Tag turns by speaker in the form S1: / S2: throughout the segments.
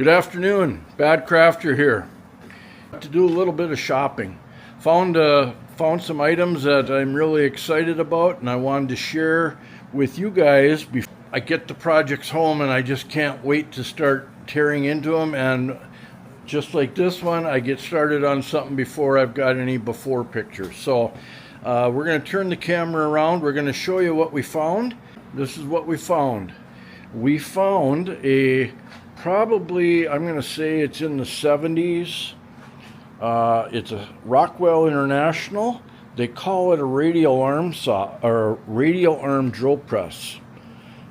S1: Good afternoon, Bad Crafter here. To do a little bit of shopping. Found some items that I'm really excited about and I wanted to share with you guys before I get the projects home, and I just can't wait to start tearing into them. And just like this one, I get started on something before I've got any before pictures. So we're going to turn the camera around. We're going to show you what we found. This is what we found. We found probably, I'm going to say it's in the 70s. It's a Rockwell International. They call it a radial arm saw, or radial arm drill press.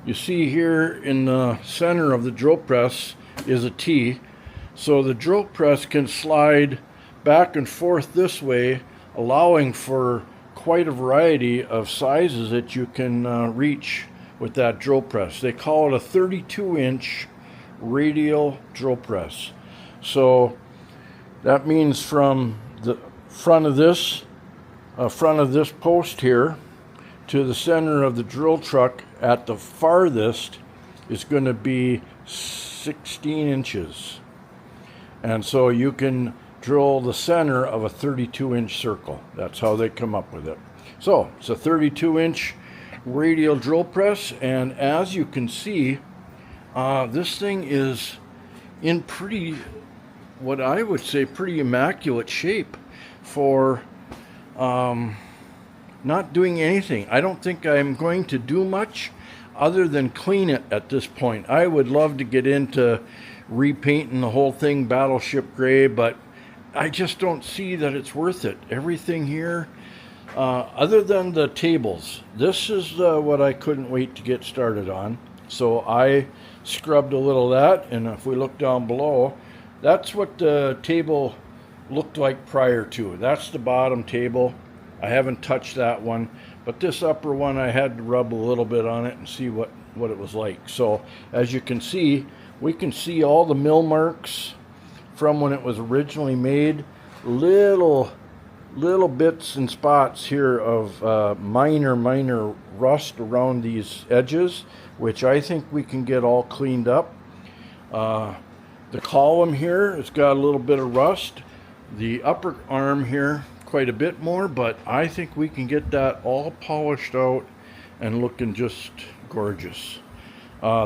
S1: You see here in the center of the drill press is a T. So the drill press can slide back and forth this way, allowing for quite a variety of sizes that you can reach with that drill press. They call it a 32-inch radial drill press. So that means from the front of this post here to the center of the drill truck at the farthest is going to be 16 inches. And so you can drill the center of a 32-inch circle. That's how they come up with it. So it's a 32-inch radial drill press, and as you can see, this thing is in pretty, what I would say, pretty immaculate shape for not doing anything. I don't think I'm going to do much other than clean it at this point. I would love to get into repainting the whole thing battleship gray, but I just don't see that it's worth it. Everything here, other than the tables, this is what I couldn't wait to get started on. So I scrubbed a little of that, and if we look down below, that's what the table looked like prior to. That's the bottom table. I haven't touched that one, but this upper one I had to rub a little bit on it and see what it was like. So as you can see, we can see all the mill marks from when it was originally made. Little bits and spots here of minor rust around these edges, which I think we can get all cleaned up. The column here, it's got a little bit of rust. The upper arm here, quite a bit more, but I think we can get that all polished out and looking just gorgeous.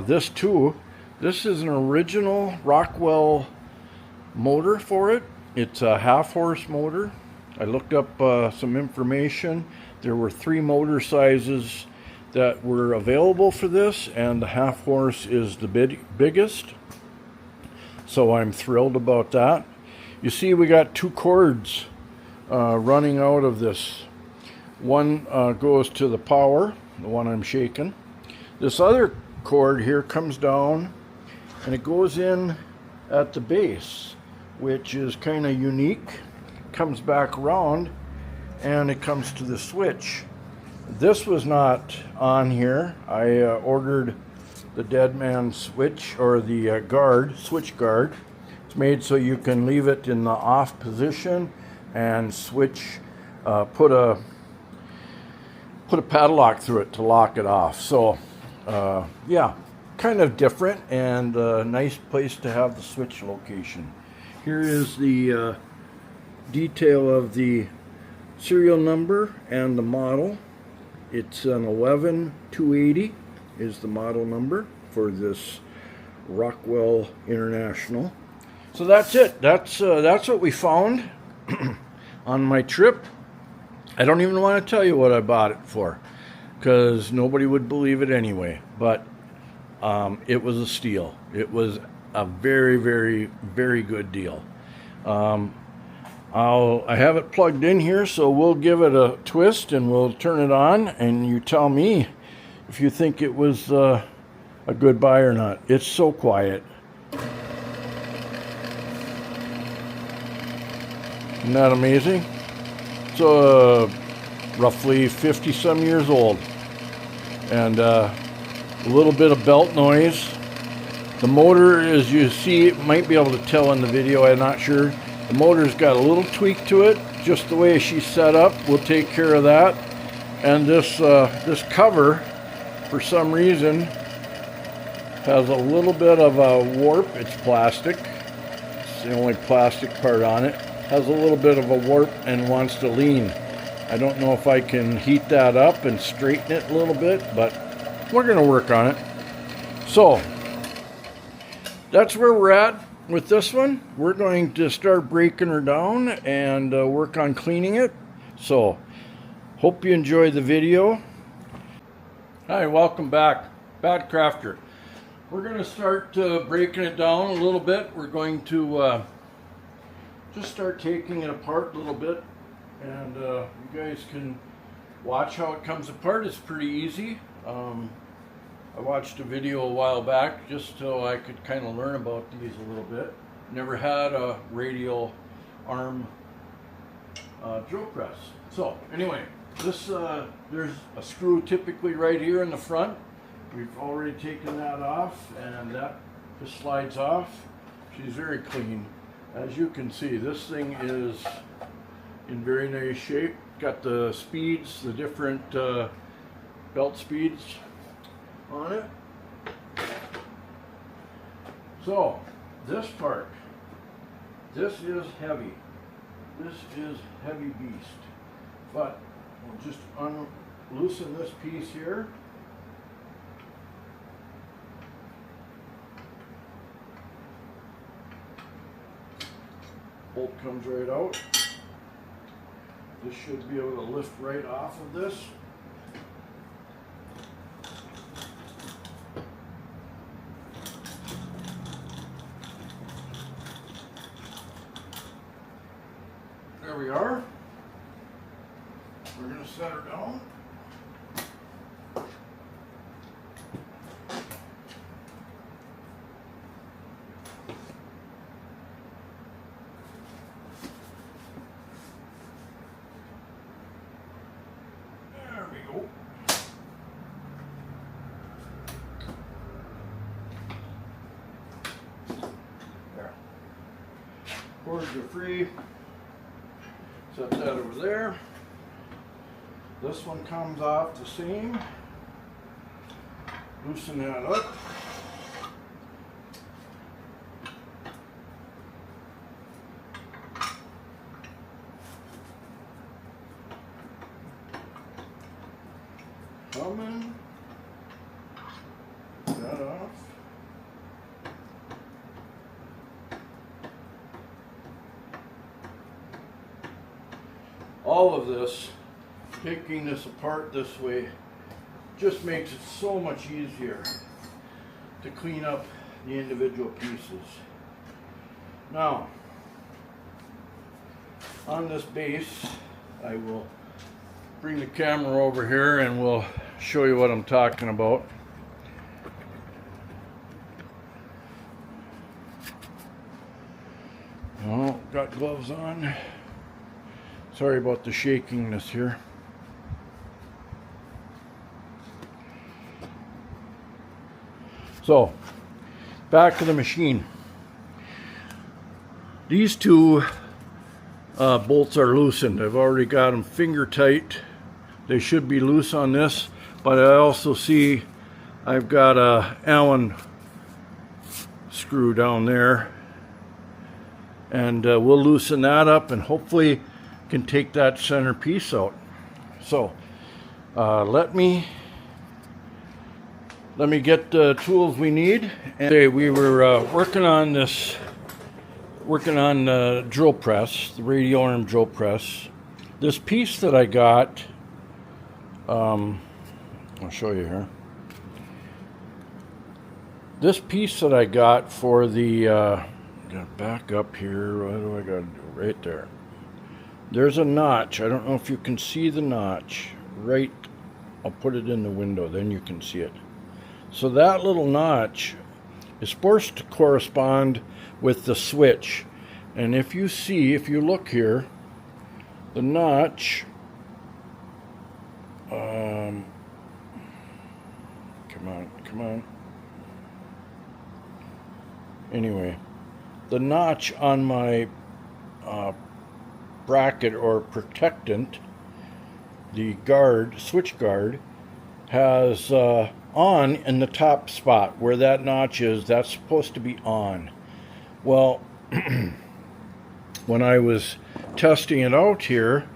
S1: This too, this is an original Rockwell motor for it. It's a half-horse motor. I looked up some information. There were 3 motor sizes that were available for this, and the half-horse is the biggest. So I'm thrilled about that. You see, we got 2 cords running out of this. One goes to the power, the one I'm shaking. This other cord here comes down and it goes in at the base, which is kind of unique. Comes back around and it comes to the switch. This was not on here. I ordered the dead man switch, or the switch guard. It's made so you can leave it in the off position and switch, put a padlock through it to lock it off. So yeah, kind of different, and a nice place to have the switch location. Here is the detail of the serial number and the model. It's an 11280 is the model number for this Rockwell International. So that's it. That's what we found on my trip. I don't even want to tell you what I bought it for, because nobody would believe it anyway. But it was a steal. It was a very, very, very good deal. I have it plugged in here, so we'll give it a twist and we'll turn it on, and you tell me if you think it was a good buy or not. It's so quiet. Isn't that amazing? It's roughly 50 some years old, and a little bit of belt noise. The motor, as you see, might be able to tell in the video, I'm not sure. The motor's got a little tweak to it, just the way she's set up. We'll take care of that. And this cover, for some reason, Has a little bit of a warp. It's plastic. It's the only plastic part on it. Has a little bit of a warp and wants to lean. I don't know if I can heat that up and straighten it a little bit, but we're going to work on it. So that's where we're at with this one. We're going to start breaking her down and work on cleaning it. So hope you enjoy the video. Hi, welcome back, Bad Crafter. We're going to start breaking it down a little bit. We're going to just start taking it apart a little bit, and you guys can watch how it comes apart. It's pretty easy. I watched a video a while back just so I could kind of learn about these a little bit. Never had a radial arm drill press. So anyway, this there's a screw typically right here in the front. We've already taken that off, and that just slides off. She's very clean. As you can see, this thing is in very nice shape. Got the speeds, the different belt speeds on it. So this part, this is heavy. This is heavy beast. But we'll just loosen this piece here. Bolt comes right out. This should be able to lift right off of this. There we are. We're going to set her down. There we go. There. Cords are free. Set that over there. This one comes off the seam. Loosen that up. Coming. That off. All of this, taking this apart this way, just makes it so much easier to clean up the individual pieces. Now, on this base, I will bring the camera over here and we'll show you what I'm talking about. Oh, got gloves on. Sorry about the shakiness here. So, back to the machine. These two bolts are loosened. I've already got them finger tight. They should be loose on this, but I also see I've got a Allen screw down there, and we'll loosen that up and hopefully can take that center piece out. So let me get the tools we need. And today we were working on the drill press, the radial arm drill press. This piece that I got, I'll show you here. This piece that I got for the gotta back up here. What do I gotta do? Right there. There's a notch. I don't know if you can see the notch. Right, I'll put it in the window, then you can see it. So that little notch is supposed to correspond with the switch. And if you look here, the notch, come on. Anyway, the notch on my bracket or protectant, the guard, switch guard, has on in the top spot where that notch is. That's supposed to be on. Well, when I was testing it out here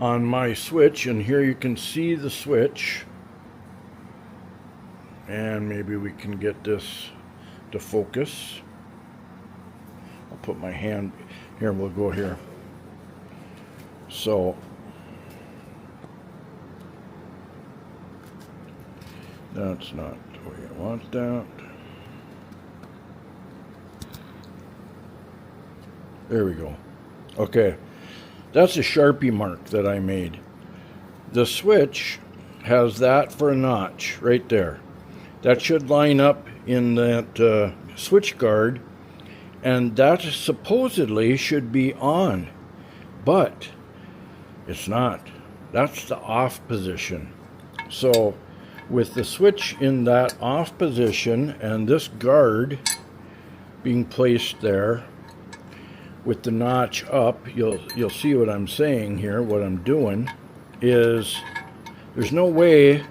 S1: on my switch, and here you can see the switch, and maybe we can get this to focus. I'll put my hand here, we'll go here. So that's not the way I want that. There we go. Okay, that's a Sharpie mark that I made. The switch has that for a notch right there. That should line up in that switch guard, and that supposedly should be on, but it's not. That's the off position. So with the switch in that off position and this guard being placed there with the notch up, you'll see what I'm saying here. What I'm doing is there's no way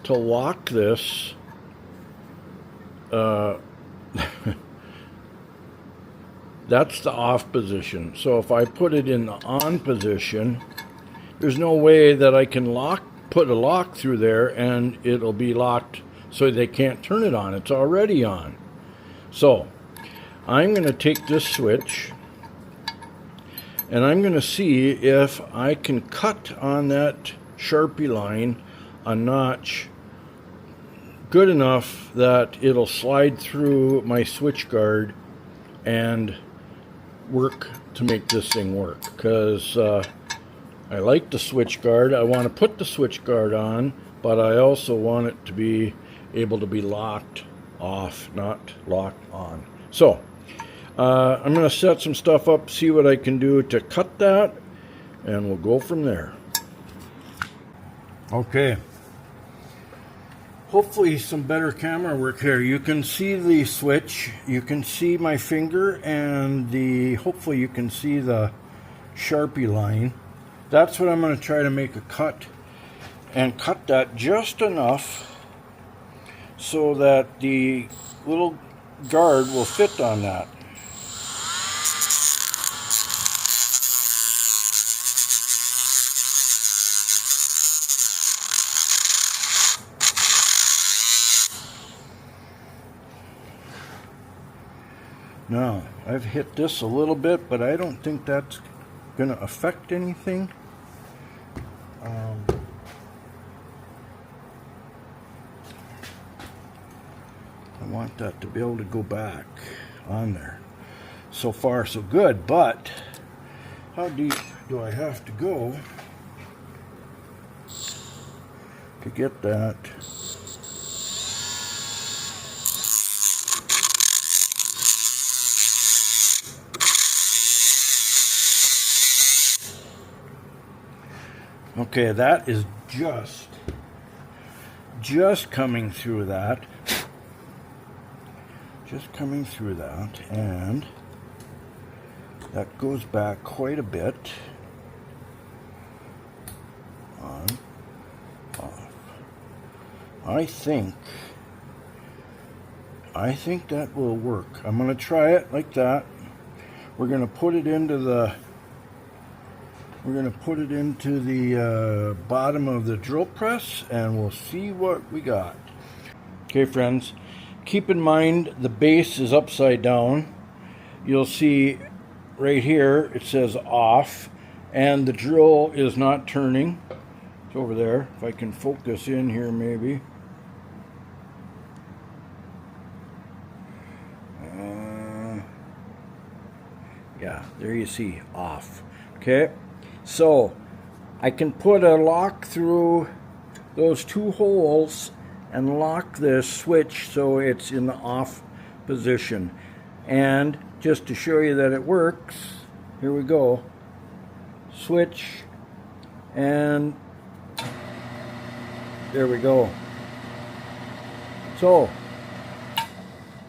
S1: to lock this that's the off position. So if I put it in the on position, there's no way that I can put a lock through there and it'll be locked so they can't turn it on. It's already on. So I'm going to take this switch and I'm going to see if I can cut on that Sharpie line a notch good enough that it'll slide through my switch guard and work to make this thing work, because I like the switch guard. I want to put the switch guard on, but I also want it to be able to be locked off, not locked on. So I'm going to set some stuff up, see what I can do to cut that, and we'll go from there. Okay. Hopefully some better camera work here. You can see the switch, you can see my finger, and hopefully you can see the Sharpie line. That's what I'm going to try to make a cut, and cut that just enough so that the little guard will fit on that. Now, I've hit this a little bit, but I don't think that's going to affect anything. I want that to be able to go back on there. So far, so good, but how deep do I have to go to get that? Okay, that is just coming through that. Just coming through that, and that goes back quite a bit. On, off. I think that will work. I'm going to try it like that. We're going to put it into the bottom of the drill press, and we'll see what we got. Okay, friends, keep in mind the base is upside down. You'll see right here it says off, and the drill is not turning. It's over there. If I can focus in here, maybe. Yeah, there you see off. Okay. So I can put a lock through those two holes and lock this switch so it's in the off position. And just to show you that it works, here we go. Switch, and there we go. So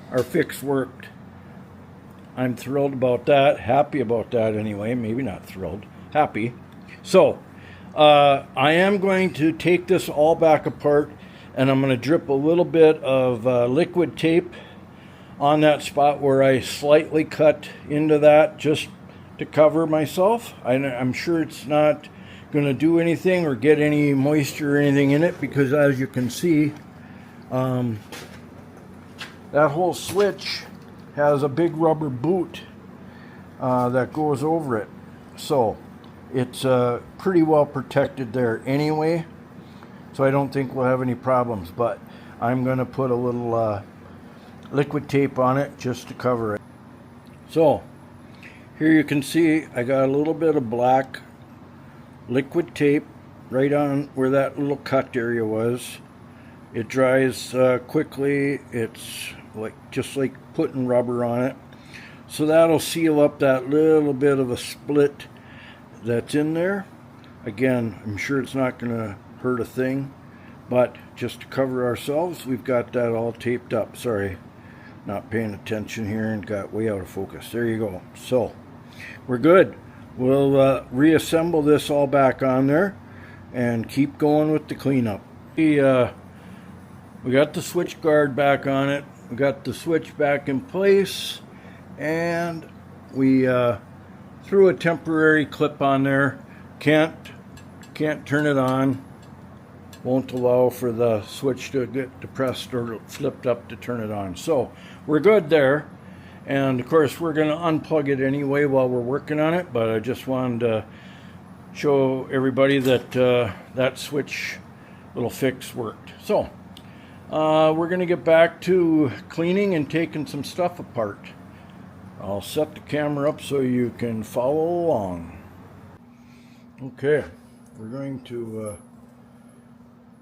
S1: our fix worked. I'm thrilled about that, happy about that anyway, maybe not thrilled. Happy. So I am going to take this all back apart and I'm going to drip a little bit of liquid tape on that spot where I slightly cut into that, just to cover myself. I'm sure it's not going to do anything or get any moisture or anything in it, because as you can see, that whole switch has a big rubber boot that goes over it, so it's pretty well protected there anyway, so I don't think we'll have any problems. But I'm going to put a little liquid tape on it just to cover it. So here you can see I got a little bit of black liquid tape right on where that little cut area was. It dries quickly. It's just like putting rubber on it, so that'll seal up that little bit of a split that's in there. Again, I'm sure it's not going to hurt a thing, but just to cover ourselves, we've got that all taped up. Sorry, not paying attention here and got way out of focus. There you go. So we're good. We'll reassemble this all back on there and keep going with the cleanup. We got the switch guard back on it. We got the switch back in place, and we threw a temporary clip on there. Can't turn it on. Won't allow for the switch to get depressed or flipped up to turn it on. So we're good there. And of course we're going to unplug it anyway while we're working on it, but I just wanted to show everybody that that switch little fix worked. So we're going to get back to cleaning and taking some stuff apart. I'll set the camera up so you can follow along. Okay, we're going to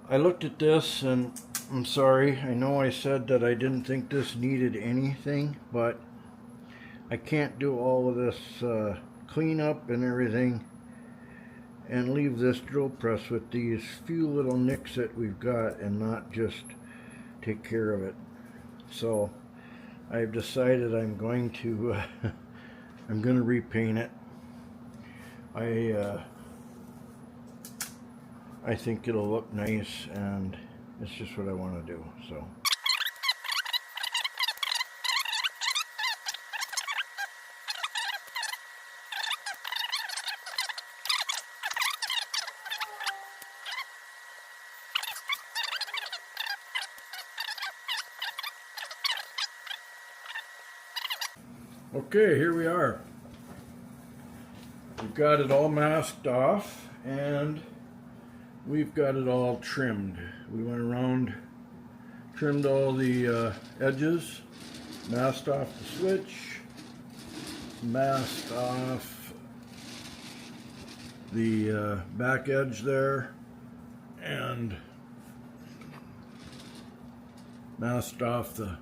S1: I looked at this, and I'm sorry, I know I said that I didn't think this needed anything, but I can't do all of this cleanup and everything and leave this drill press with these few little nicks that we've got and not just take care of it. So I've decided I'm going to I'm going to repaint it. I think it'll look nice, and it's just what I want to do. So okay, here we are. We've got it all masked off, and we've got it all trimmed. We went around, trimmed all the edges, masked off the switch, masked off the back edge there, and masked off the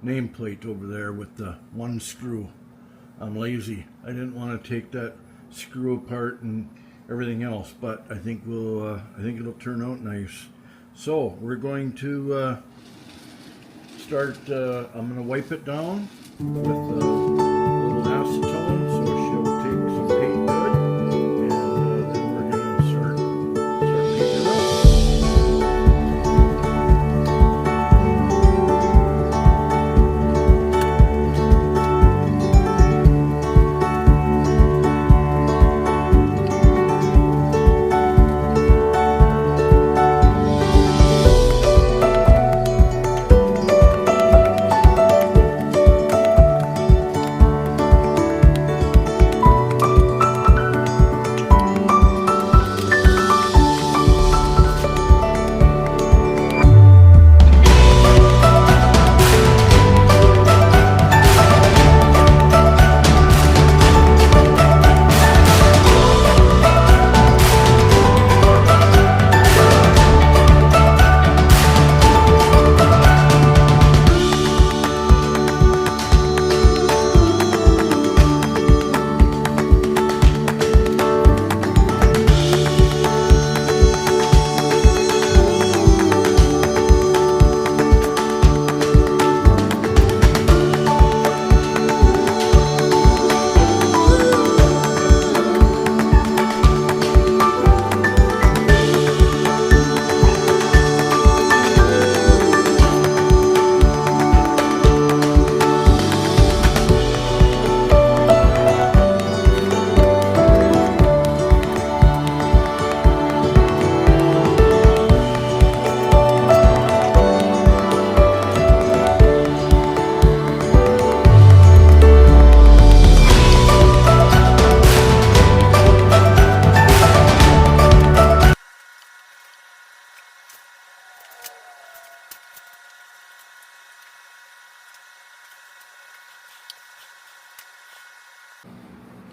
S1: nameplate over there with the one screw. I'm lazy. I didn't want to take that screw apart and everything else, but I think I think it'll turn out nice. So we're going to start. I'm going to wipe it down with a little acetone so she'll take some paint good, and then we're going to start painting it up.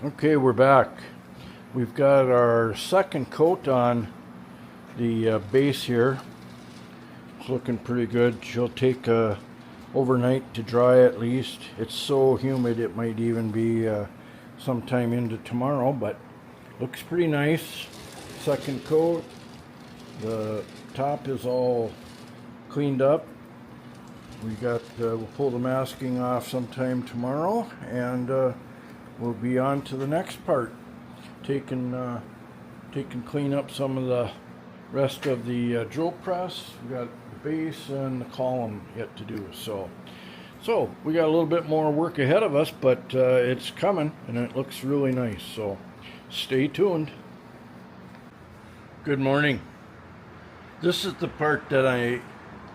S1: Okay, we're back. We've got our second coat on the base here. It's looking pretty good. She'll take overnight to dry at least. It's so humid it might even be sometime into tomorrow, but looks pretty nice. Second coat. The top is all cleaned up. We'll pull the masking off sometime tomorrow, and we'll be on to the next part. Taking clean up some of the rest of the drill press. We got the base and the column yet to do. So we got a little bit more work ahead of us, but it's coming and it looks really nice. So stay tuned. Good morning. This is the part that I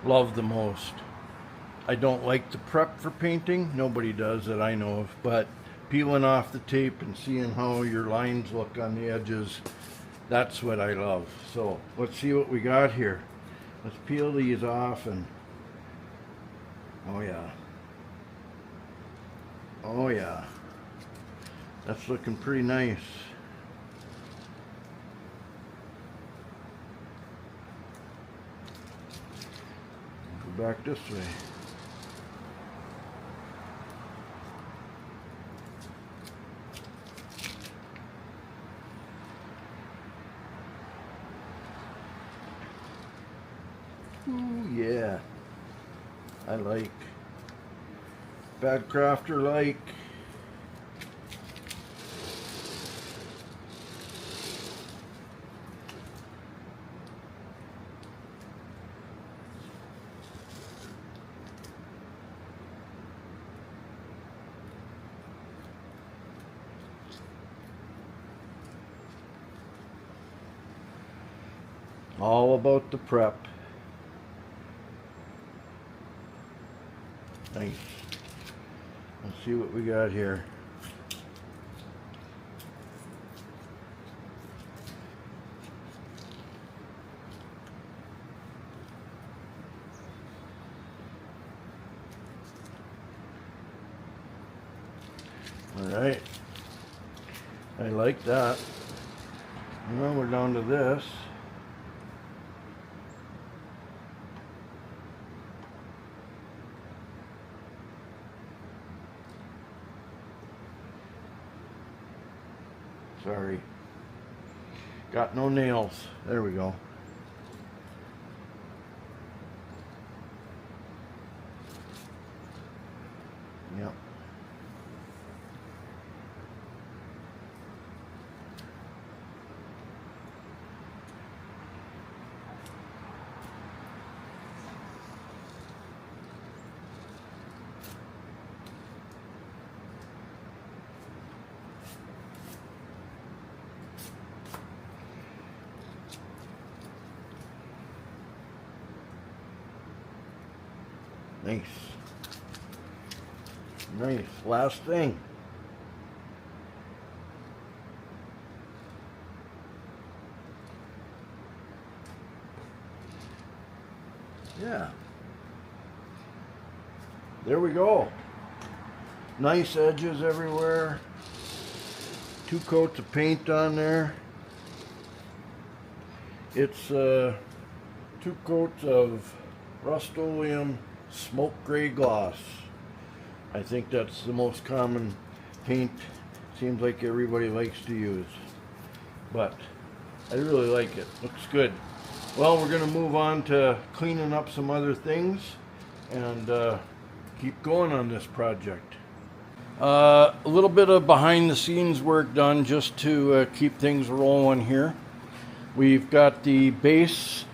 S1: love the most. I don't like the prep for painting. Nobody does that I know of, but peeling off the tape and seeing how your lines look on the edges, that's what I love. So let's see what we got here. Let's peel these off, and oh yeah, that's looking pretty nice. Go back this way. Ooh, yeah, I like. Bad crafter like. All about the prep. Nice. Let's see what we got here. All right. I like that. Now we're down to this. Sorry. Got no nails. There we go. Yep. Nice. Nice. Last thing. Yeah. There we go. Nice edges everywhere. 2 coats of paint on there. It's 2 coats of Rust-Oleum smoke gray gloss. I think that's the most common paint. Seems like everybody likes to use, but I really like it. Looks good. Well, we're going to move on to cleaning up some other things and keep going on this project. A little bit of behind the scenes work done just to keep things rolling here. We've got the base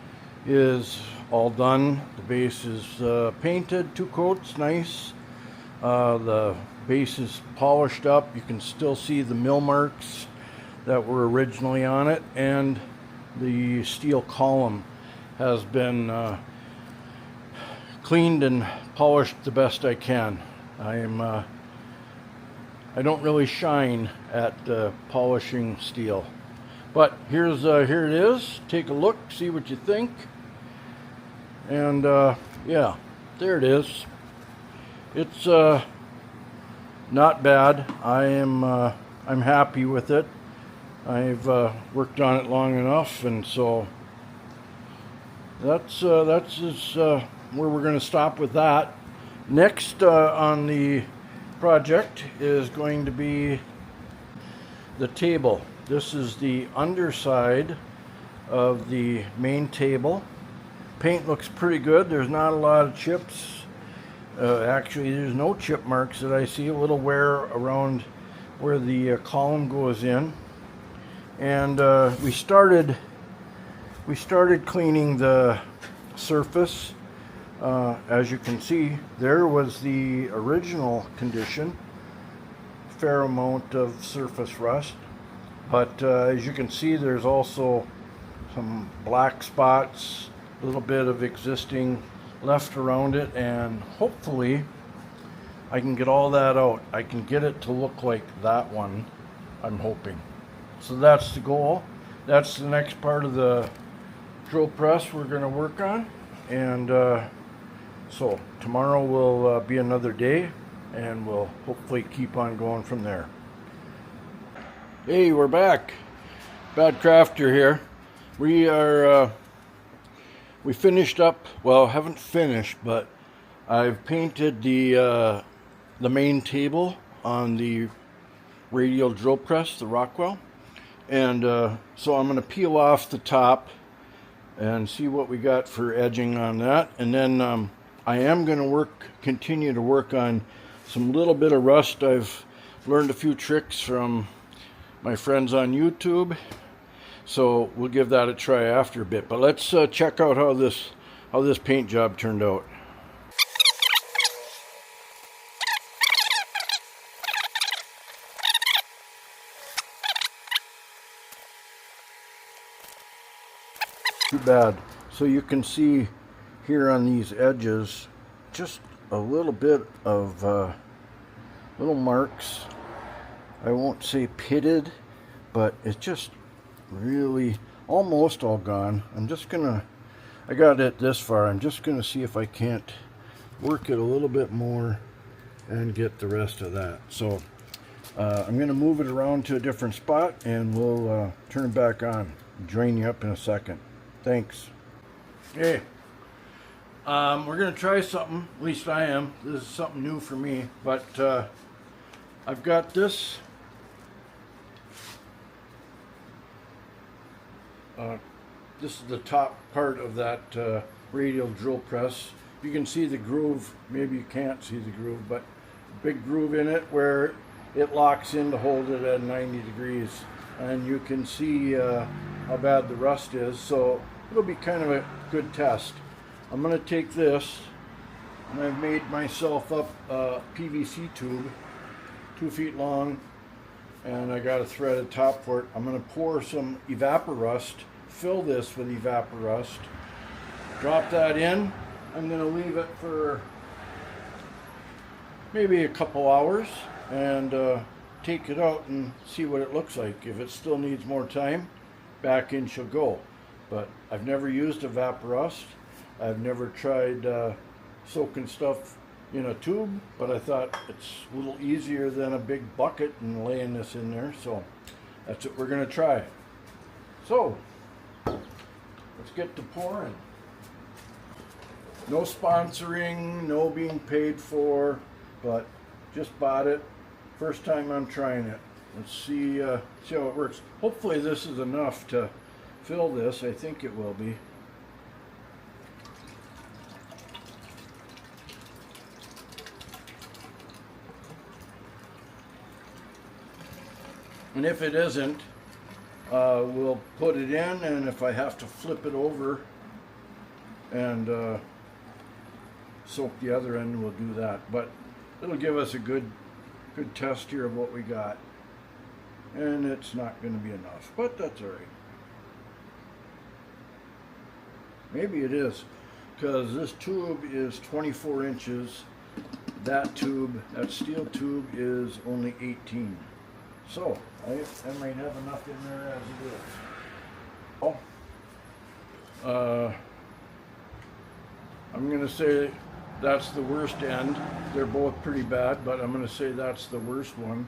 S1: is all done. The base is painted, 2 coats, nice. The base is polished up. You can still see the mill marks that were originally on it, and the steel column has been cleaned and polished the best I can. I don't really shine at polishing steel, but here it is. Take a look, see what you think. And yeah, there it is. It's not bad. I'm happy with it. I've worked on it long enough, and so that's where we're going to stop with that. Next on the project is going to be the table. This is the underside of the main table. Paint looks pretty good. There's not a lot of chips. Actually, there's no chip marks that I see. A little wear around where the column goes in. And we started cleaning the surface. As you can see, there was the original condition. Fair amount of surface rust. But as you can see, there's also some black spots, a little bit of existing left around it, and hopefully I can get all that out. I can get it to look like that one, I'm hoping. So that's the goal. That's the next part of the drill press we're going to work on. And so tomorrow will be another day, and we'll hopefully keep on going from there. Hey, we're back. Bad Crafter here. We finished up, well, haven't finished, but I've painted the main table on the radial drill press, the Rockwell. And so I'm going to peel off the top and see what we got for edging on that. And then I am going to continue to work on some little bit of rust. I've learned a few tricks from my friends on YouTube, so we'll give that a try after a bit. But let's check out how this paint job turned out. Too bad. So you can see here on these edges just a little bit of little marks. I won't say pitted, but it's just really almost all gone. I got it this far. I'm just gonna see if I can't work it a little bit more and get the rest of that. So I'm gonna move it around to a different spot, and we'll turn it back on. Join you up in a second. Thanks. Okay, we're gonna try something. At least I am. This is something new for me, but I've got this this is the top part of that radial drill press. You can see the groove. Maybe you can't see the groove, but a big groove in it where it locks in to hold it at 90 degrees. And you can see how bad the rust is, so it'll be kind of a good test. I'm going to take this, and I've made myself up a PVC tube, 2 feet long, and I got a threaded top for it. I'm going to pour some Evaporust, fill this with Evaporust, drop that in. I'm going to leave it for maybe a couple hours and take it out and see what it looks like. If it still needs more time, back in she'll go. But I've never used Evaporust. I've never tried soaking stuff in a tube, but I thought it's a little easier than a big bucket and laying this in there, so that's what we're going to try. So let's get to pouring. No sponsoring, no being paid for, but just bought it. First time I'm trying it. Let's see how it works. Hopefully this is enough to fill this. I think it will be. And if it isn't, we'll put it in, and if I have to flip it over and soak the other end, we'll do that. But it'll give us a good test here of what we got. And it's not going to be enough, but that's all right. Maybe it is, because this tube is 24 inches. That tube, that steel tube, is only 18. So I might have enough in there as it is. Oh, I'm going to say that's the worst end. They're both pretty bad, but I'm going to say that's the worst one.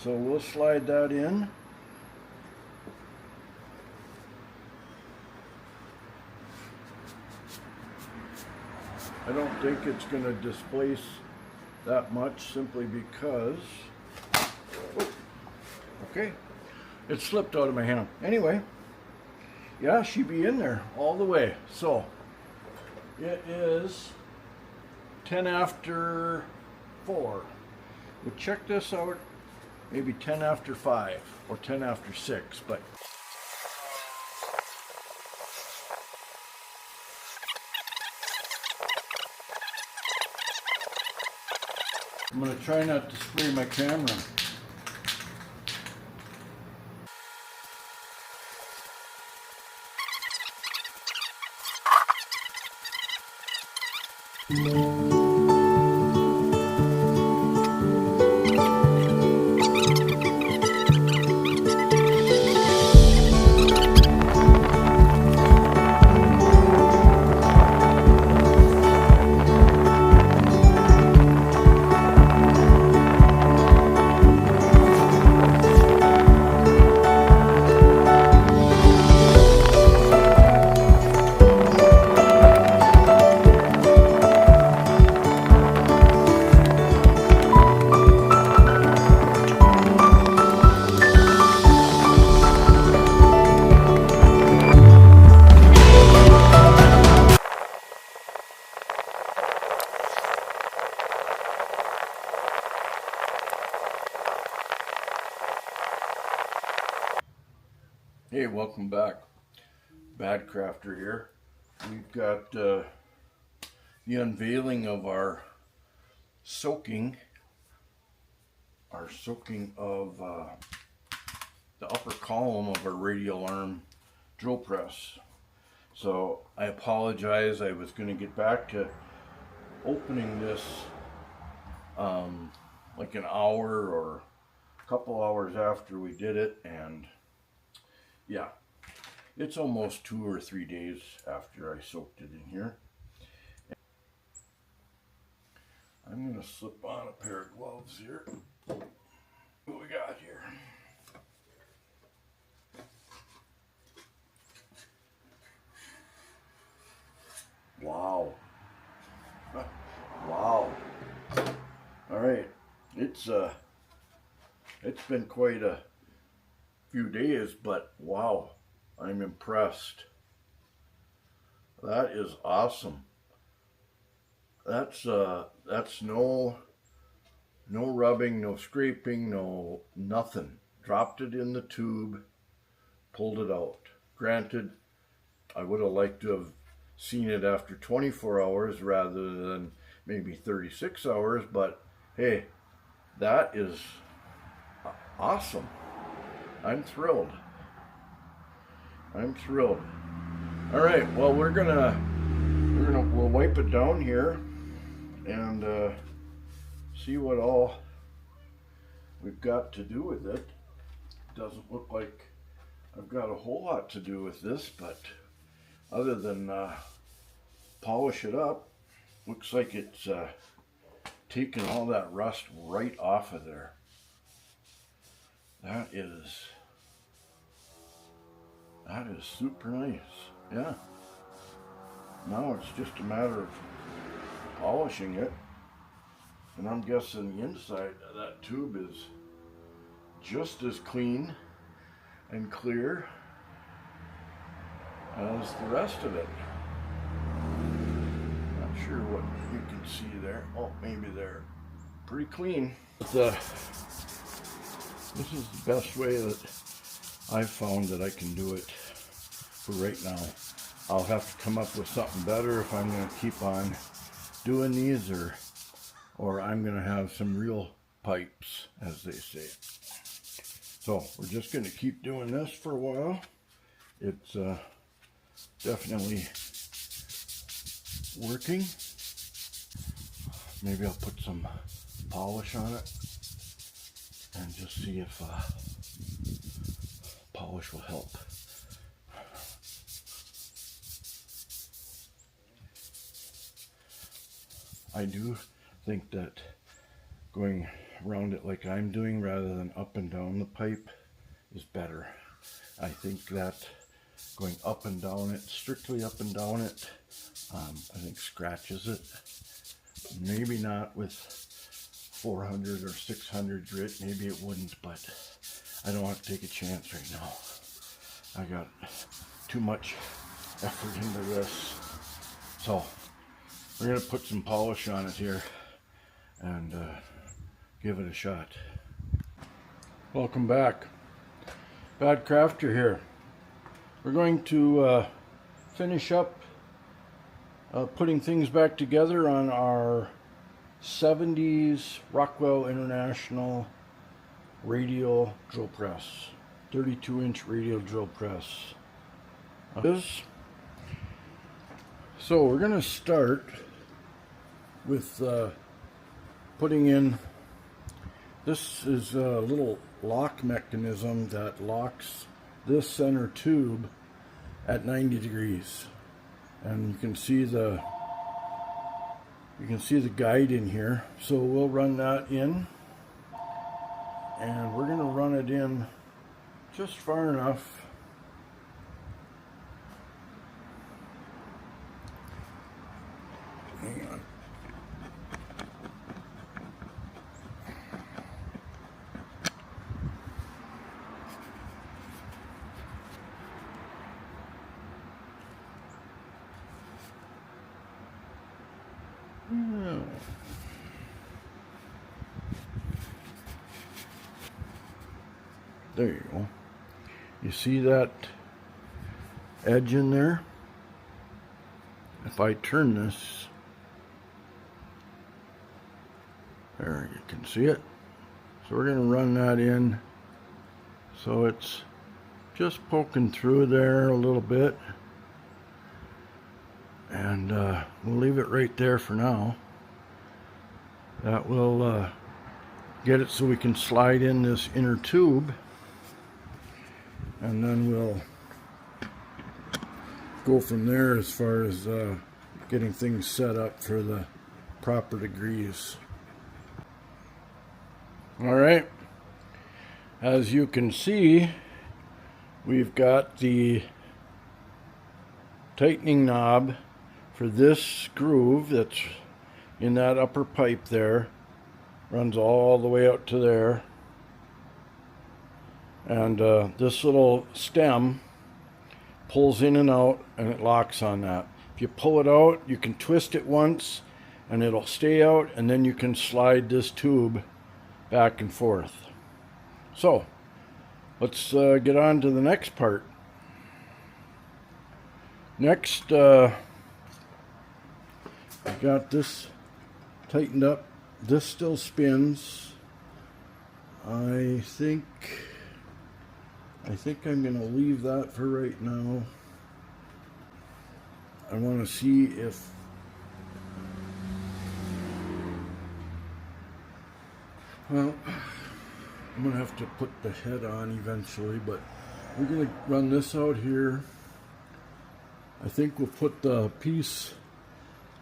S1: So we'll slide that in. I don't think it's going to displace that much simply because, oh, okay, it slipped out of my hand. Anyway, yeah, she'd be in there all the way. So it is 10 after 4. We'll check this out maybe 10 after 5 or 10 after 6, but I'm going to try not to spray my camera. Hey, welcome back. Bad Crafter here. We've got the unveiling of our soaking of the upper column of our radial arm drill press. So I apologize. I was going to get back to opening this like an hour or a couple hours after we did it, and yeah, it's almost 2 or 3 days after I soaked it in here. I'm going to slip on a pair of gloves here. What we got here? Wow. Wow. All right. It's been quite a few days, but wow, I'm impressed. That is awesome. That's no rubbing, no scraping, no nothing. Dropped it in the tube, pulled it out. Granted, I would have liked to have seen it after 24 hours rather than maybe 36 hours, but hey, that is awesome. I'm thrilled. I'm thrilled. All right, well, we'll wipe it down here and see what all we've got to do with it. Doesn't look like I've got a whole lot to do with this, but other than polish it up, looks like it's taken all that rust right off of there. That is super nice. Yeah. Now it's just a matter of polishing it, and I'm guessing the inside of that tube is just as clean and clear as the rest of it. Not sure what you can see there. Oh, maybe they're pretty clean. This is the best way that I've found that I can do it for right now. I'll have to come up with something better if I'm going to keep on doing these, or I'm going to have some real pipes, as they say. So we're just going to keep doing this for a while. It's definitely working. Maybe I'll put some polish on it and just see if polish will help. I do think that going around it like I'm doing rather than up and down the pipe is better. I think that going up and down it, strictly up and down it, I think scratches it. Maybe not with 400 or 600 grit, maybe it wouldn't, but I don't want to take a chance right now. I got too much effort into this. So we're going to put some polish on it here and give it a shot. Welcome back. Bad Crafter here. We're going to finish up putting things back together on our 70s Rockwell International radial drill press, 32-inch radial drill press. So we're going to start with putting in, this is a little lock mechanism that locks this center tube at 90 degrees, and you can see the guide in here. So we'll run that in, and we're going to run it in just far enough hang on. There you go. You see that edge in there? If I turn this, there, you can see it. So we're going to run that in so it's just poking through there a little bit, and we'll leave it right there for now. That will get it so we can slide in this inner tube, and then we'll go from there as far as getting things set up for the proper degrees. All right, as you can see, we've got the tightening knob for this groove that's in that upper pipe there, runs all the way out to there, and this little stem pulls in and out, and it locks on that. If you pull it out, you can twist it once and it'll stay out, and then you can slide this tube back and forth. So let's get on to the next part. Next, I got this tightened up. This still spins. I think I'm going to leave that for right now. I want to see if well, I'm going to have to put the head on eventually, but we're going to run this out here. I think we'll put the piece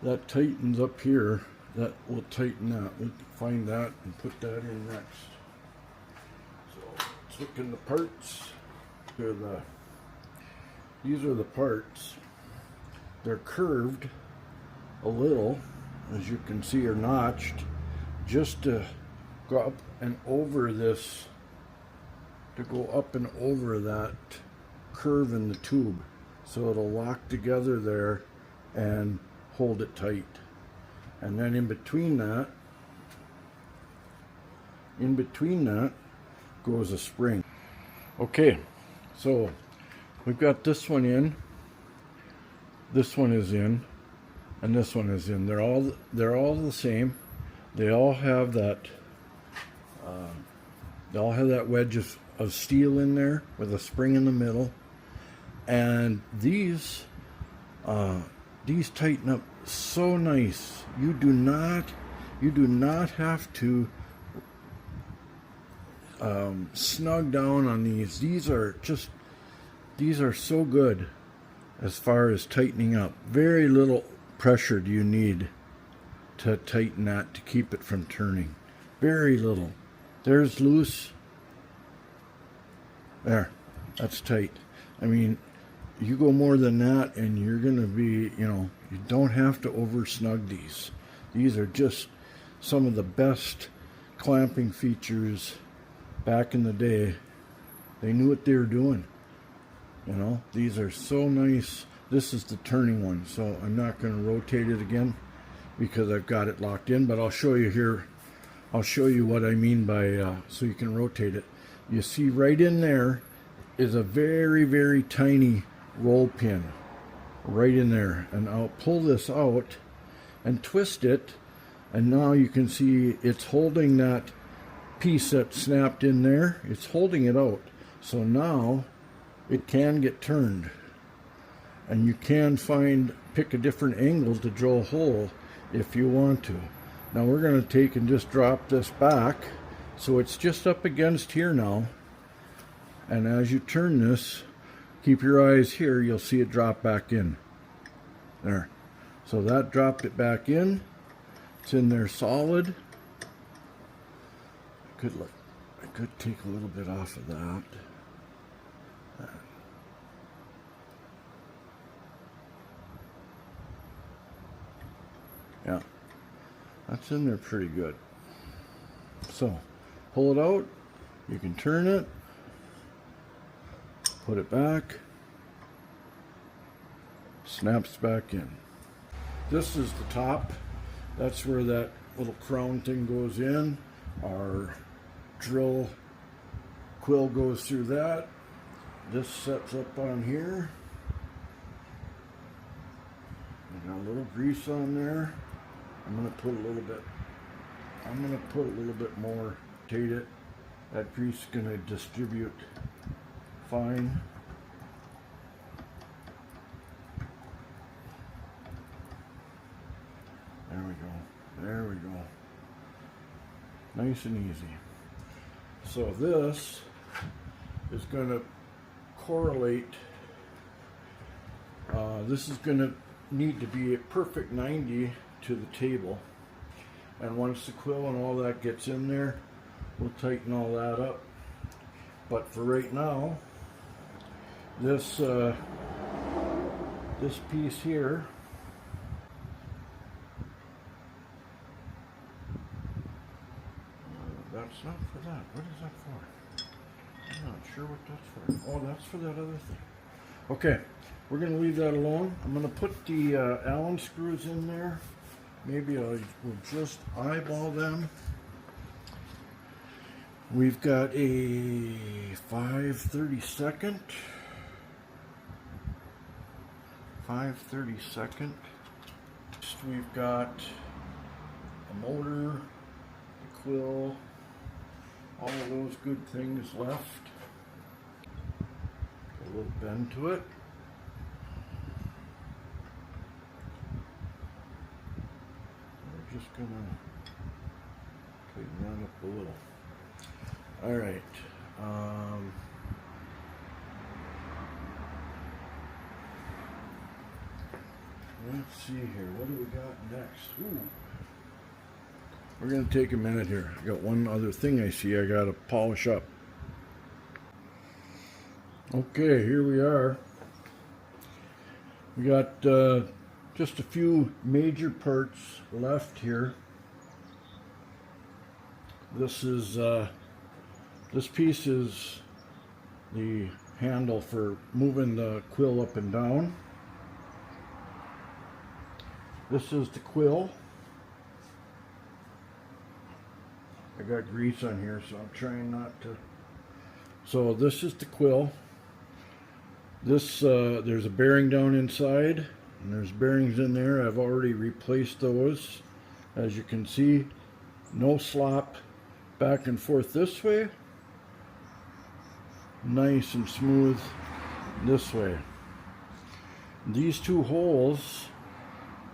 S1: that tightens up here, that will tighten that. We'll find that and put that in next. So let's look in the parts. These are the parts. They're curved a little, as you can see, are notched just to go up and over this, to go up and over that curve in the tube, so it'll lock together there and hold it tight. And then in between that goes a spring. Okay, so we've got this one in, this one is in, and this one is in. They're all the same. They all have that wedge of steel in there with a spring in the middle, and these tighten up so nice. You do not have to snug down on these. These are so good as far as tightening up. Very little pressure do you need to tighten that to keep it from turning. Very little. There's loose. There. That's tight. I mean, you go more than that and you're going to be, you don't have to over snug these. These are just some of the best clamping features back in the day. They knew what they were doing. These are so nice. This is the turning one, so I'm not going to rotate it again because I've got it locked in, but I'll show you here. I'll show you what I mean by so you can rotate it. You see right in there is a very, very tiny roll pin right in there, and I'll pull this out and twist it, and now you can see it's holding that piece that snapped in there. It's holding it out, so now it can get turned, and you can pick a different angle to drill a hole if you want to. Now we're going to take and just drop this back so it's just up against here now, and as you turn this, keep your eyes here, you'll see it drop back in there. So that dropped it back in. It's in there solid. I could take a little bit off of that. Yeah, that's in there pretty good. So pull it out, you can turn it, put it back, snaps back in. This is the top. That's where that little crown thing goes in. Our drill quill goes through that. This sets up on here. I got a little grease on there. I'm going to put a little bit more, rotate it. That grease is going to distribute fine. There we go. Nice and easy. So this is going to correlate. This is going to need to be a perfect 90 to the table, and once the quill and all that gets in there, we'll tighten all that up. But for right now, this piece here, that's not for that. What is that for? I'm not sure what that's for. Oh, that's for that other thing. Okay, we're going to leave that alone. I'm going to put the Allen screws in there. Maybe I will just eyeball them. We've got a 5/32. We've got a motor, a quill, all of those good things left. A little bend to it. We're just gonna tighten that up a little. All right. Let's see here. What do we got next? Ooh. We're going to take a minute here. I got one other thing I see I got to polish up. Okay, here we are. We got just a few major parts left here. This piece is the handle for moving the quill up and down. This is the quill. I got grease on here, so I'm trying not to. So this is the quill. This there's a bearing down inside, and there's bearings in there. I've already replaced those. As you can see, no slop back and forth this way. Nice and smooth this way. These two holes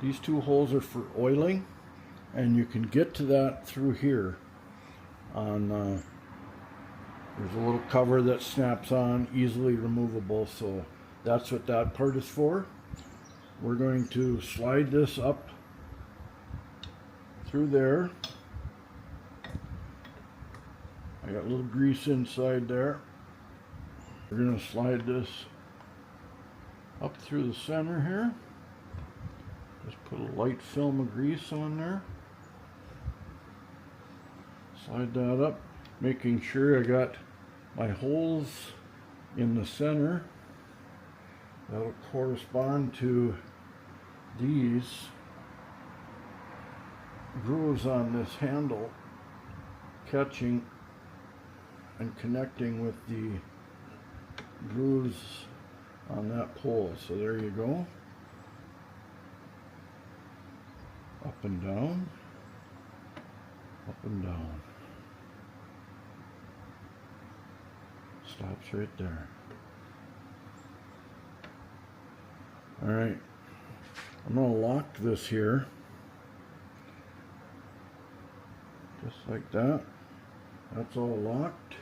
S1: are for oiling, and you can get to that through here. There's a little cover that snaps on, easily removable, so that's what that part is for. We're going to slide this up through there, I got a little grease inside there. We're going to slide this up through the center here. Just put a light film of grease on there. Slide that up, making sure I got my holes in the center. That'll correspond to these grooves on this handle catching and connecting with the grooves on that pole. So there you go. Up and down, up and down. Stops right there. All right, I'm going to lock this here, just like that. That's all locked.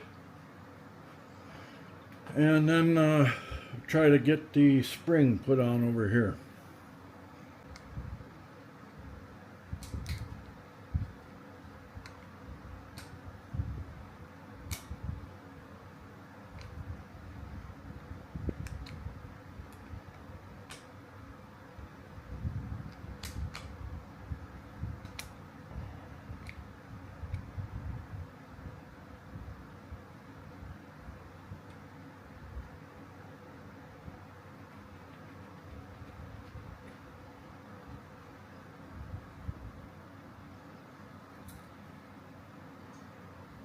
S1: And then try to get the spring put on over here.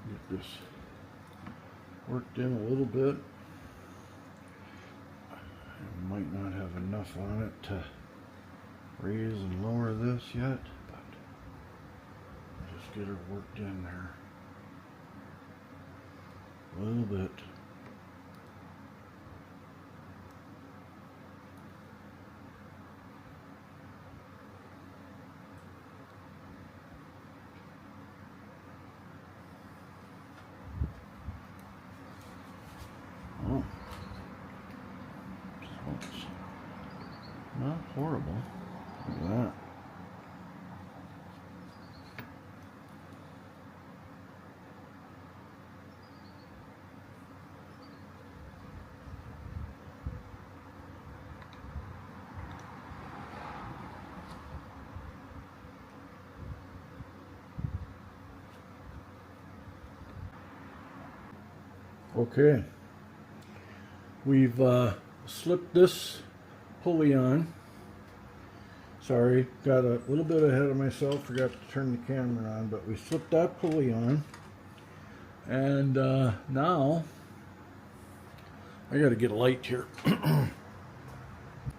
S1: Get this worked in a little bit. I might not have enough on it to raise and lower this yet, but I'll just get her worked in there a little bit. Oh, so it's not horrible. Look at that. Okay, we've slipped this pulley on. Sorry, got a little bit ahead of myself, forgot to turn the camera on, but we slipped that pulley on. And now, I got to get a light here.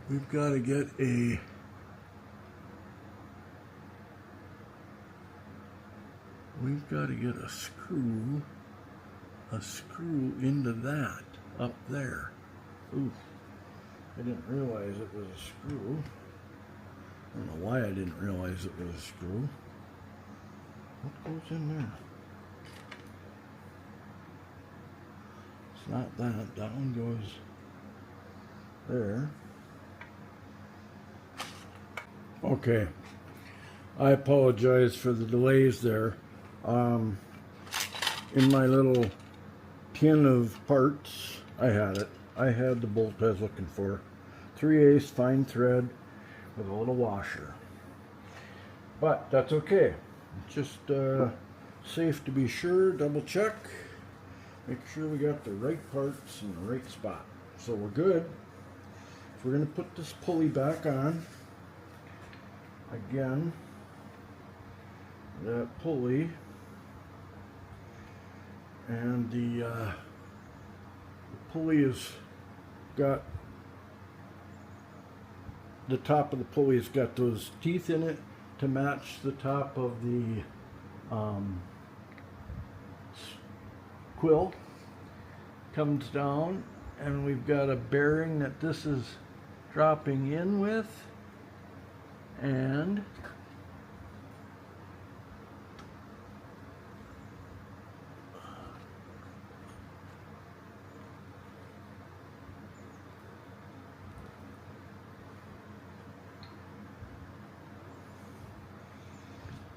S1: We've got to get a screw into that up there. Ooh, I didn't realize it was a screw. I don't know why I didn't realize it was a screw. What goes in there? It's not that. That one goes there. Okay. I apologize for the delays there. In my little tin of parts, I had it. I had the bolt I was looking for. 3/8 fine thread with a little washer. But that's okay. It's just safe to be sure, double check. Make sure we got the right parts in the right spot. So we're good. If we're going to put this pulley back on, again, that pulley and the pulley has got, the top of the pulley has got those teeth in it to match the top of the quill. Comes down, and we've got a bearing that this is dropping in with, and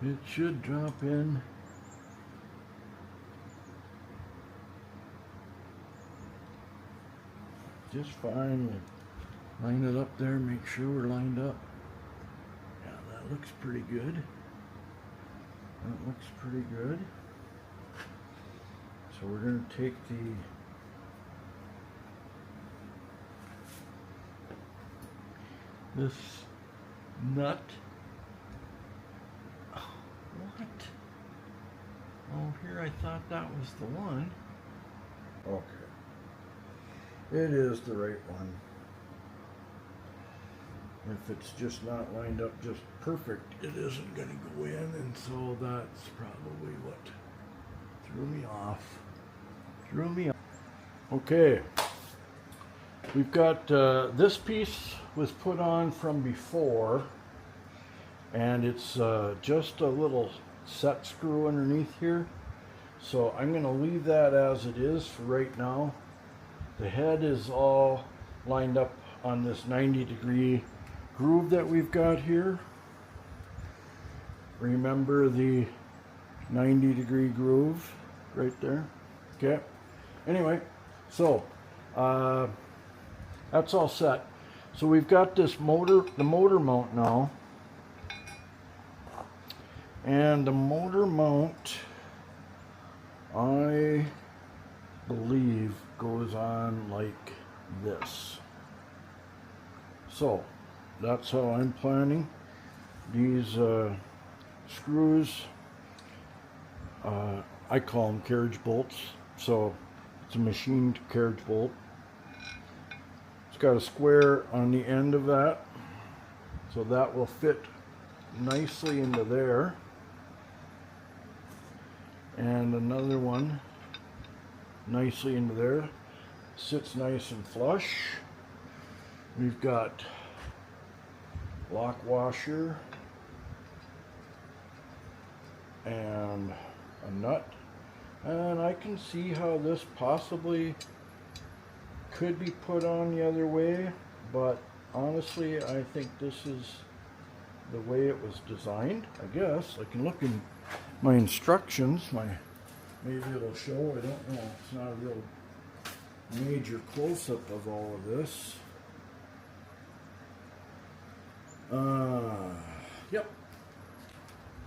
S1: it should drop in just fine. We'll line it up there, make sure we're lined up. Yeah, that looks pretty good. That looks pretty good. So we're going to take this nut. Oh, what? Oh, here I thought that was the one. Okay. It is the right one. If it's just not lined up just perfect, it isn't going to go in, and so that's probably what threw me off. Okay, we've got this piece was put on from before, and it's just a little set screw underneath here. So I'm going to leave that as it is for right now. The head is all lined up on this 90-degree groove that we've got here. Remember the 90-degree groove right there? Okay. Anyway, so that's all set. So we've got this motor, the motor mount now. And the motor mount, I believe, goes on like this. So that's how I'm planning. These screws, I call them carriage bolts. So it's a machined carriage bolt. It's got a square on the end of that, so that will fit nicely into there. And another one nicely into there. Sits nice and flush. We've got lock washer and a nut, and I can see how this possibly could be put on the other way, but honestly I think this is the way it was designed. I guess I can look in my instructions, maybe it'll show, I don't know, it's not a real major close-up of all of this.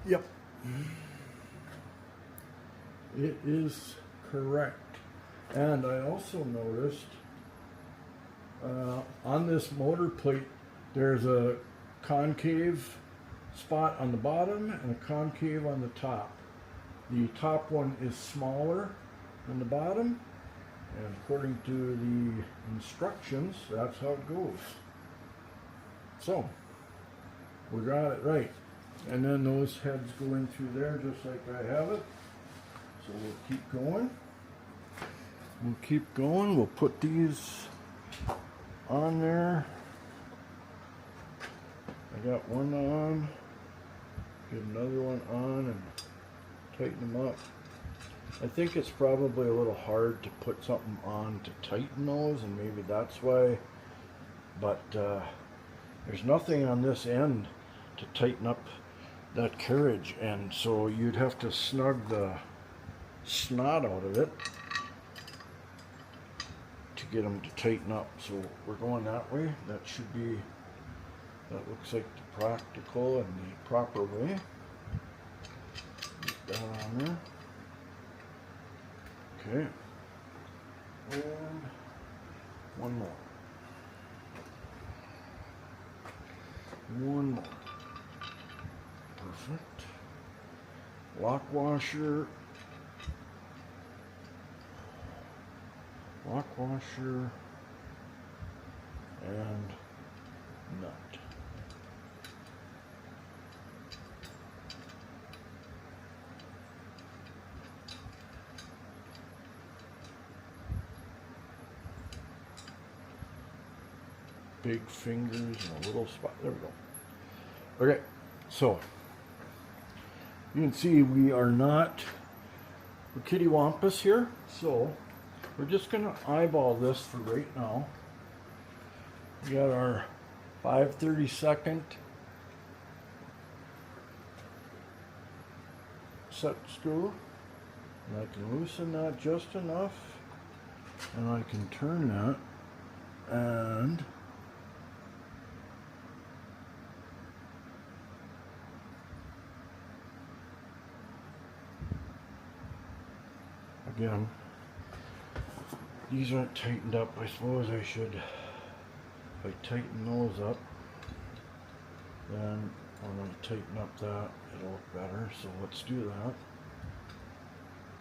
S1: Yep. It is correct. And I also noticed on this motor plate there's a concave spot on the bottom and a concave on the top. The top one is smaller than the bottom, and according to the instructions, that's how it goes. So we got it right. And then those heads go in through there just like I have it. So we'll keep going. We'll put these on there. I got one on. Get another one on and tighten them up. I think it's probably a little hard to put something on to tighten those, and maybe that's why. But there's nothing on this end to tighten up that carriage, and so you'd have to snug the snot out of it to get them to tighten up. So we're going that way. That should be, that looks like the practical and the proper way. Get that on there. Okay. And one more. One more. Perfect. Lock washer. Lock washer. And nut. Big fingers and a little spot. There we go. Okay, so you can see we are not the kittywampus here, so we're just going to eyeball this for right now. We got our 5/32 set screw, and I can loosen that just enough, and I can turn that And again, these aren't tightened up. I suppose I should, if I tighten those up, then I'm going to tighten up that. It'll look better. So let's do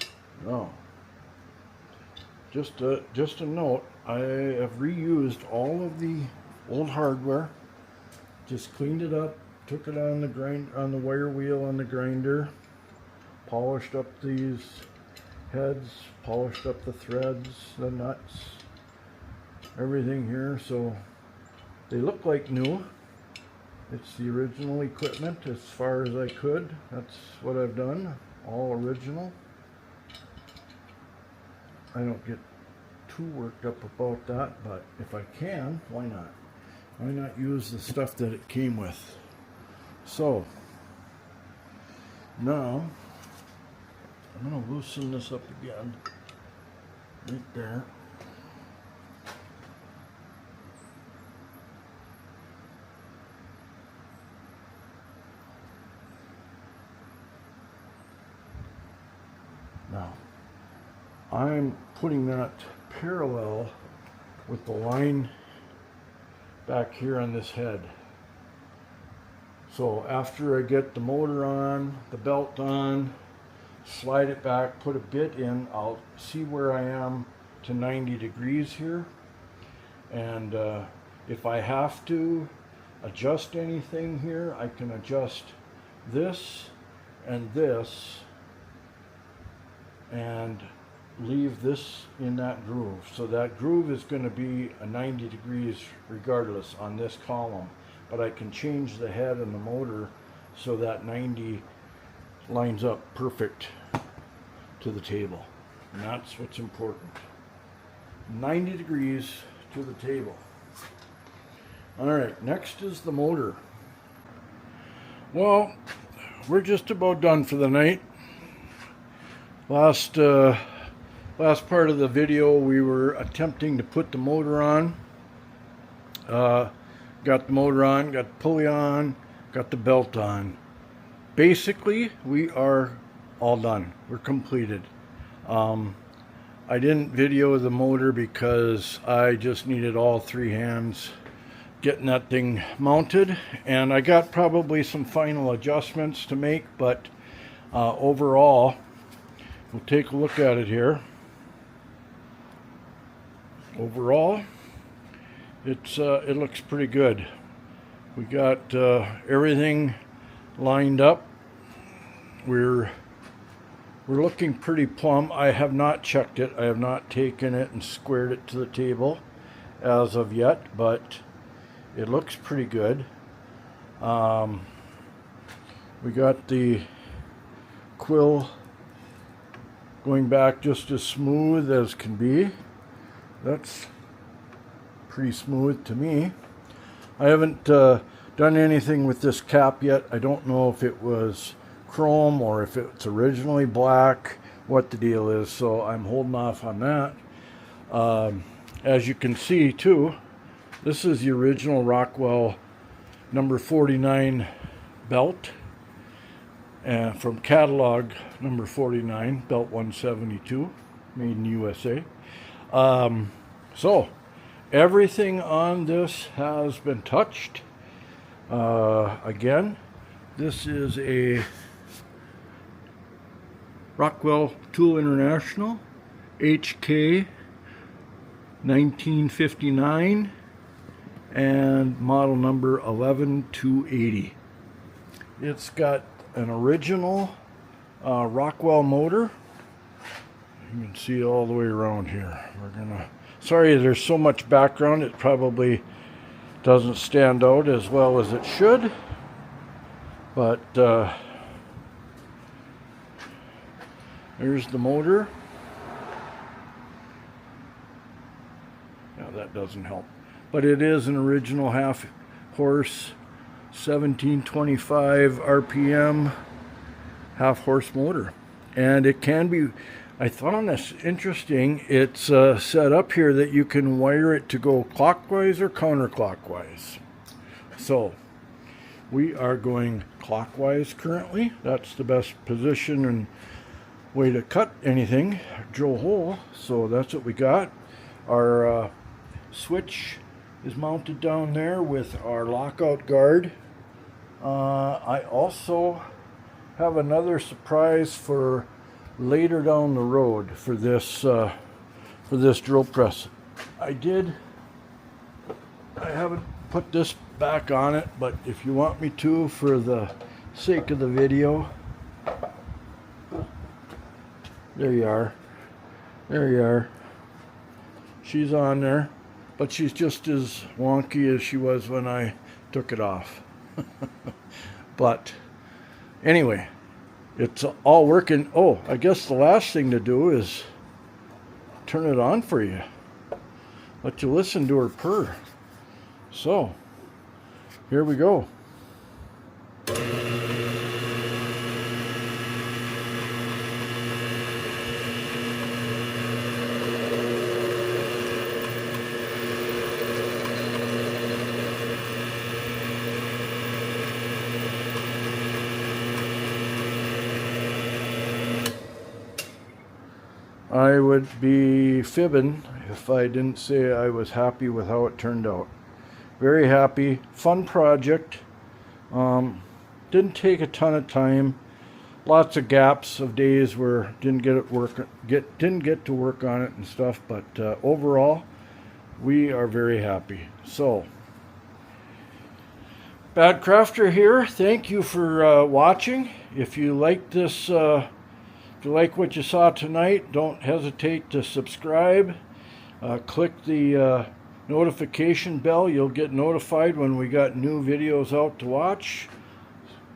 S1: that. Now, just a note, I have reused all of the old hardware. Just cleaned it up, took it on the wire wheel on the grinder, polished up these heads, polished up the threads, the nuts, everything here, so they look like new. It's the original equipment as far as I could. That's what I've done, all original. I don't get too worked up about that, but if I can, why not? Why not use the stuff that it came with? So now I'm going to loosen this up again, right there. Now, I'm putting that parallel with the line back here on this head. So after I get the motor on, the belt on, slide it back, put a bit in, I'll see where I am to 90 degrees here. And if I have to adjust anything here, I can adjust this and this and leave this in that groove. So that groove is going to be a 90 degrees regardless on this column, but I can change the head and the motor so that 90 lines up perfect to the table, and that's what's important. 90 degrees to the table. All right, next is the motor. Well, we're just about done for the night. Last part of the video, we were attempting to put the motor on. Got the motor on, got the pulley on, got the belt on. Basically, we are all done. We're completed. I didn't video the motor because I just needed all three hands getting that thing mounted, and I got probably some final adjustments to make, but overall, we'll take a look at it here. Overall, it looks pretty good. We got everything lined up. We're looking pretty plumb. I have not checked it. I have not taken it and squared it to the table as of yet, but it looks pretty good. We got the quill going back just as smooth as can be. That's pretty smooth to me. I haven't done anything with this cap yet. I don't know if it was chrome or if it's originally black, what the deal is, so I'm holding off on that. As you can see too, this is the original Rockwell number 49 belt, and from catalog number 49, belt 172, made in USA. So everything on this has been touched. Again, this is a Rockwell Tool International HK 1959 and model number 11280. It's got an original Rockwell motor. You can see all the way around here. Sorry there's so much background, it probably doesn't stand out as well as it should, but there's the motor. Now that doesn't help, but it is an original half horse 1725 RPM half horse motor, and it can be I found this interesting. It's set up here that you can wire it to go clockwise or counterclockwise. So we are going clockwise currently. That's the best position and way to cut anything, drill a hole. So that's what we got. Our switch is mounted down there with our lockout guard. I also have another surprise for later down the road for this drill press. I haven't put this back on it, but if you want me to, for the sake of the video, there you are. There you are. She's on there, but she's just as wonky as she was when I took it off. But anyway, it's all working. Oh, I guess the last thing to do is turn it on for you. Let you listen to her purr. So, here we go. I would be fibbing if I didn't say I was happy with how it turned out. Very happy. Fun project. Didn't take a ton of time. Lots of gaps of days where didn't get to work on it and stuff. But overall, we are very happy. So, Bad Crafter here. Thank you for watching. If you like this. If you like what you saw tonight, don't hesitate to subscribe. Click the notification bell. You'll get notified when we got new videos out to watch.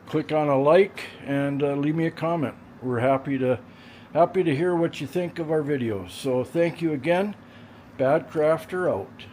S1: Click on a like and leave me a comment. We're happy to hear what you think of our videos. So thank you again. Bad Crafter out.